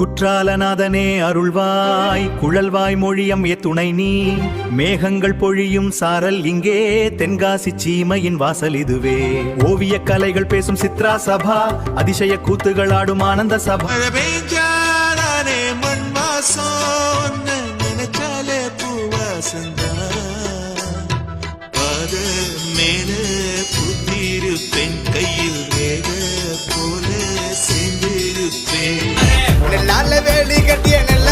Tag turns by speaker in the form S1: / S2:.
S1: குற்றாலநாதனே அருள்வாய் குழல்வாய் மொழியம் துணை நீ மேகங்கள் பொழியும் சாரல் இங்கே தென்காசி சீமையின் வாசல் இதுவே ஓவிய கலைகள் பேசும் சித்ரா சபா அதிசய கூத்துகள் ஆடும் ஆனந்த சபா
S2: பெண் கையில் ரேக போல சேர்ந்திருப்பேன்
S3: நல்ல வேலி கட்டிய நல்ல